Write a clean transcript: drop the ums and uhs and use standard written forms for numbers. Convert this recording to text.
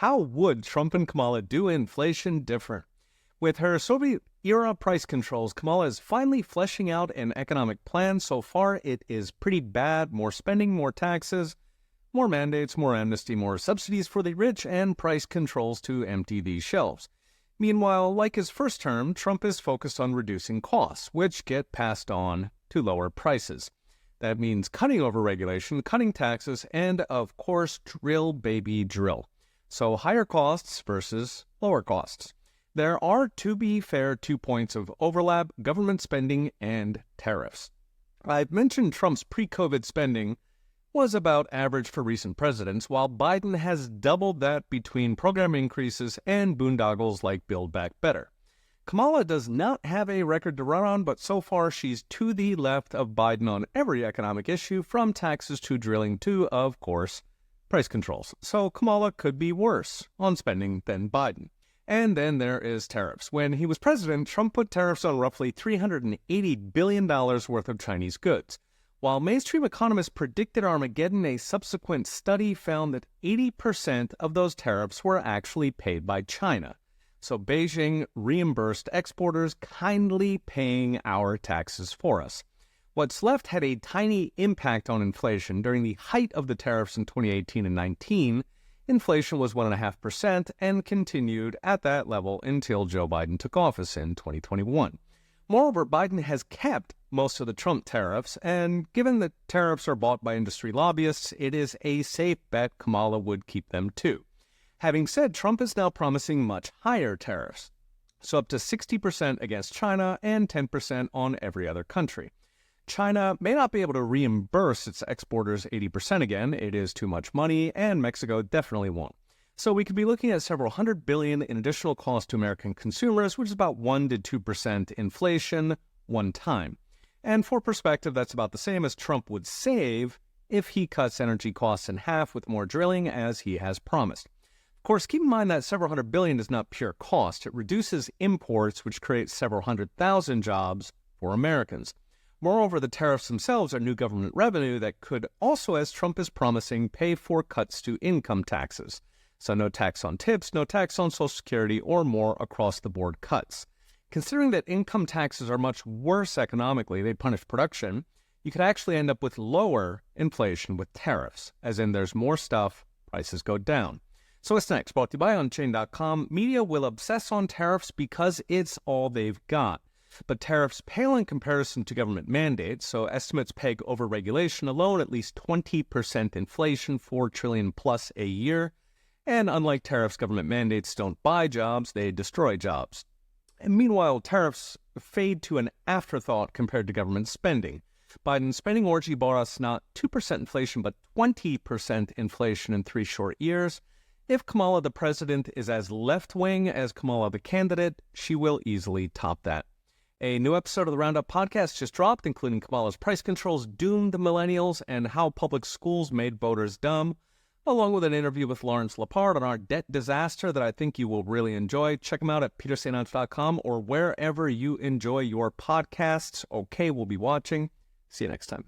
How would Trump and Kamala do inflation different? With her Soviet-era price controls, Kamala is finally fleshing out an economic plan. So far, it is pretty bad. More spending, more taxes, more mandates, more amnesty, more subsidies for the rich, and price controls to empty these shelves. Meanwhile, like his first term, Trump is focused on reducing costs, which get passed on to lower prices. That means cutting overregulation, cutting taxes, and, of course, drill, baby, drill. So higher costs versus lower costs. There are, to be fair, 2 points of overlap: government spending and tariffs. I've mentioned Trump's pre-COVID spending was about average for recent presidents, while Biden has doubled that between program increases and boondoggles like Build Back Better. Kamala does not have a record to run on, but so far she's to the left of Biden on every economic issue, from taxes to drilling to, of course, price controls. So Kamala could be worse on spending than Biden. And then there is tariffs. When he was president, Trump put tariffs on roughly $380 billion worth of Chinese goods. While mainstream economists predicted Armageddon, a subsequent study found that 80% of those tariffs were actually paid by China. So Beijing reimbursed exporters, kindly paying our taxes for us. What's left had a tiny impact on inflation. During the height of the tariffs in 2018 and 19, inflation was 1.5% and continued at that level until Joe Biden took office in 2021. Moreover, Biden has kept most of the Trump tariffs, and given that tariffs are bought by industry lobbyists, it is a safe bet Kamala would keep them too. Having said, Trump is now promising much higher tariffs, so up to 60% against China and 10% on every other country. China may not be able to reimburse its exporters 80% again. It is too much money, and Mexico definitely won't. So we could be looking at several $100 billion in additional cost to American consumers, which is about 1 to 2% inflation one time. And for perspective, that's about the same as Trump would save if he cuts energy costs in half with more drilling, as he has promised. Of course, keep in mind that several $100 billion is not pure cost. It reduces imports, which creates several 100,000 jobs for Americans. Moreover, the tariffs themselves are new government revenue that could also, as Trump is promising, pay for cuts to income taxes. So no tax on tips, no tax on Social Security, or more across-the-board cuts. Considering that income taxes are much worse economically, they punish production, you could actually end up with lower inflation with tariffs, as in there's more stuff, prices go down. So what's next? Brought to you by Unchained.com. Media will obsess on tariffs because it's all they've got. But tariffs pale in comparison to government mandates, so estimates peg overregulation alone at least 20% inflation, $4 trillion plus a year. And unlike tariffs, government mandates don't buy jobs, they destroy jobs. And meanwhile, tariffs fade to an afterthought compared to government spending. Biden's spending orgy bought us not 2% inflation, but 20% inflation in 3 short years. If Kamala the president is as left-wing as Kamala the candidate, she will easily top that. A new episode of the Roundup podcast just dropped, including Kamala's price controls doomed the millennials and how public schools made voters dumb, along with an interview with Lawrence Lepard on our debt disaster that I think you will really enjoy. Check them out at petersainage.com or wherever you enjoy your podcasts. Okay, we'll be watching. See you next time.